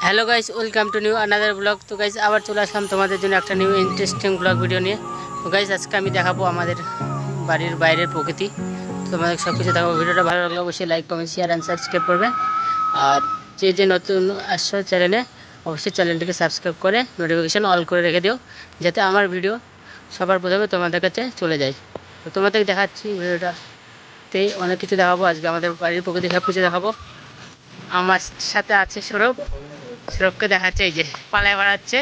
Hello guys, welcome to new another blog. তো guys আবার চলে আসলাম তোমাদের জন্য একটা নিউ ইন্টারেস্টিং ব্লগ ভিডিও নিয়ে। তো গাইস আজকে আমি দেখাবো আমাদের বাড়ির বাইরের প্রকৃতি। তো তোমাদের সব কিছু দেখাবো। ভিডিওটা ভালো লাগলে অবশ্যই like, comment, share and subscribe করবে। আর যে নতুন আসছো চ্যানেলে, অবশ্যই চ্যানেলটিকে সাবস্ক্রাইব করে নোটিফিকেশান অল করে রেখে দিও, যাতে আমার ভিডিও সবার প্রথমে তোমাদের কাছে চলে যায়। তো তোমাদের দেখাচ্ছি ভিডিওটাতে অনেক কিছু দেখাবো। আজকে আমাদের বাড়ির প্রকৃতি সব কিছু দেখাবো। আমার সাথে আছে সৌরভ। সৌরভকে দেখাচ্ছে, এই যে পালায় বেড়াচ্ছে।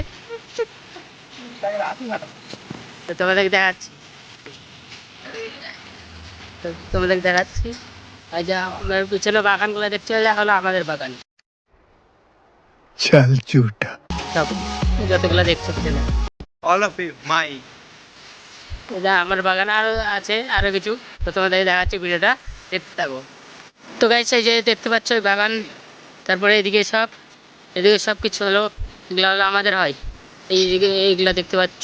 তো তোমাদের দেখাচ্ছি এই যে আমার পিছনে বাগানগুলো দেখতে হলো আমাদের বাগান। चल झूठा সব যতগুলো দেখছো পিছনে, all of you my এটা আমার বাগান আরও আছে আরও কিছু। তো তোমাদের দেখাচ্ছি, ভিডিওটা দেখতে থাকো। তো গাইস এই যে দেখতে পাচ্ছ ওই বাগান, তারপরে এদিকে সব কিছু হলো, এগুলো হলো আমাদের হয়। এইগুলা দেখতে পাচ্ছ,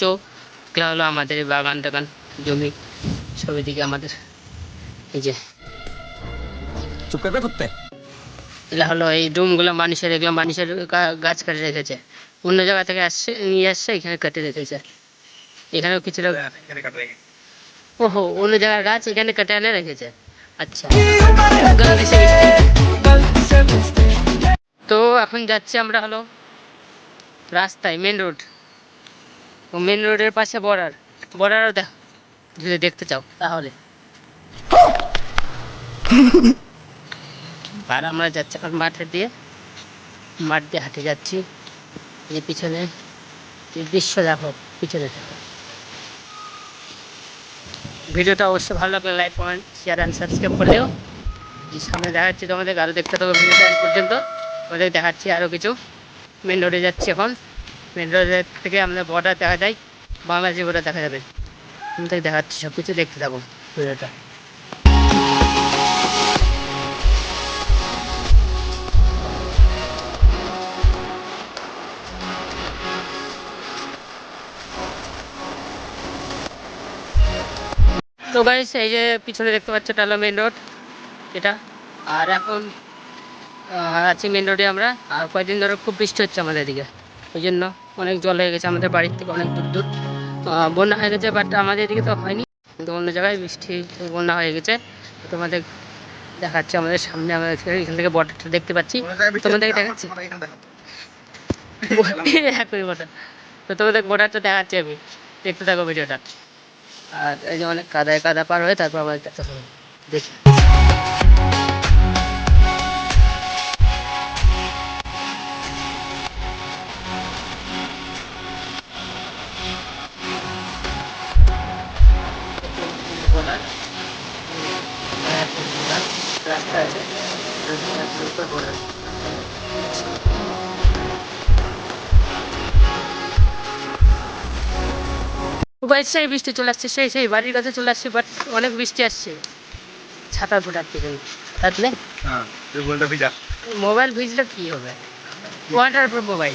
এগুলো হলো আমাদের বাগান টাগান, জমি, সব এদিকে আমাদের। এই যে चुप कर बे कुत्ते এগুলো হলো এই ডুমগুলো মানুষের, এগুলো মানুষের গাছ কেটে রেখেছে, অন্য জায়গা থেকে আসছে নিয়ে আসছে, এখানে কেটে রেখেছে। এখানেও কিছু লোক, ওহো, অন্য জায়গার গাছ এখানে কেটে এনে রেখেছে। আচ্ছা, তো এখন যাচ্ছি আমরা হলো রাস্তায়, মেন রোড। তো মেন রোডের পাশে বর্ডারও যদি দেখতে চাও তাহলে। আর আমরা যাচ্ছি এখন মাঠ দিয়ে হাঁটে যাচ্ছি। এই পিছনে যে দৃশ্য দেখো পিছনে। ভিডিওটা অবশ্যই ভালো লাগলে like, comment, share and subscribe করে দিও। সামনে দেখাচ্ছি তোমাদের, আরও দেখতে থাকো ভিডিওটা পর্যন্ত। তোমাদের দেখাচ্ছি আরও কিছু। মেন রোডে যাচ্ছি এখন। মেন রোডের থেকে আমাদের বর্ডার দেখা যায়, বাংলাদেশি বর্ডার দেখা যাবে। তোমাদের দেখাচ্ছি, সব কিছু দেখতে থাকো ভিডিওটা। তো গাইস এই যে পিছনে দেখতে পাচ্ছ, এটা হলো মেন রোড এটা। আর এখন আছি মেন রোডে আমরা। আর কয়েকদিন ধরে খুব বৃষ্টি হচ্ছে আমাদের এদিকে, ওই জন্য অনেক জল হয়ে গেছে আমাদের বাড়ির থেকে অনেক দূর দূর। বন্যা হয়ে গেছে, বাট আমাদের এদিকে তো হয়নি, কিন্তু অন্য জায়গায় বৃষ্টি বন্যা হয়ে গেছে। তোমাদের দেখাচ্ছি আমাদের সামনে, আমাদের এখান থেকে বর্ডারটা দেখতে পাচ্ছি। তোমাদের দেখাচ্ছি বর্ডার। তো তোমাদের বর্ডারটা দেখাচ্ছি আমি, দেখতে থাকো ভিডিওটা। আর এই যে অনেক কাদা পার হয়ে তারপর আমাদের দেখি। রাস্তা আছে, সেই বৃষ্টি চলে আসছে, সেই বাড়ির কাছে চলে আসছে, বাট অনেক বৃষ্টি আসছে। ছাতা ফোটাচ্ছে কিন্তু ছাতা নেই। মোবাইল ভিজলে কি হবে, ওয়াটার প্রুফ মোবাইল।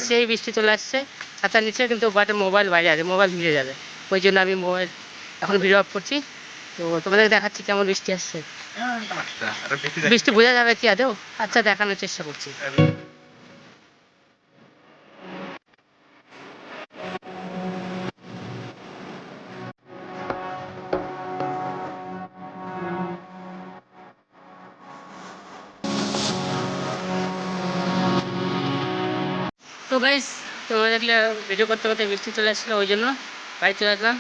সেই বৃষ্টি চলে আসছে, ছাতা নিচে, কিন্তু বাট মোবাইল বাইরে আছে, মোবাইল ভিজে যাবে। ওই জন্য আমি মোবাইল এখন ভিডিও অফ করছি। তো তোমাদের দেখাচ্ছি কেমন বৃষ্টি আসছে। বৃষ্টি বোঝা যাবে কি আদেও? আচ্ছা, দেখানোর চেষ্টা করছি। তো গাইস, তোমাদেরকে ভিডিও করতে করতে বৃষ্টি চলে আসছিলো, ওই জন্য বাড়ি চলে আসলাম।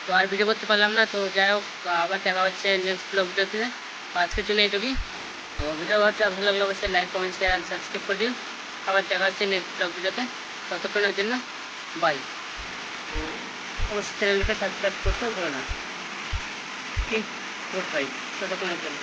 তো আর ভিডিও করতে পারলাম না। তো যাই হোক, আবার দেখা হচ্ছে নেক্সট ব্লগ ভিডিওতে। আজকের জন্য এইটুকুই। তো ভিডিও ভালো লাগলে অবশ্যই লাইক, কমেন্ট, শেয়ার আর সাবস্ক্রাইব করে দিন। আবার দেখা হচ্ছে নেক্সট ব্লগ ভিডিওতে। ততক্ষণের জন্য বাই। অবশ্যই চ্যানেলকে সাবস্ক্রাইব করতে ভুলো না। ঠিক, গুড বাই, ততক্ষণের জন্য।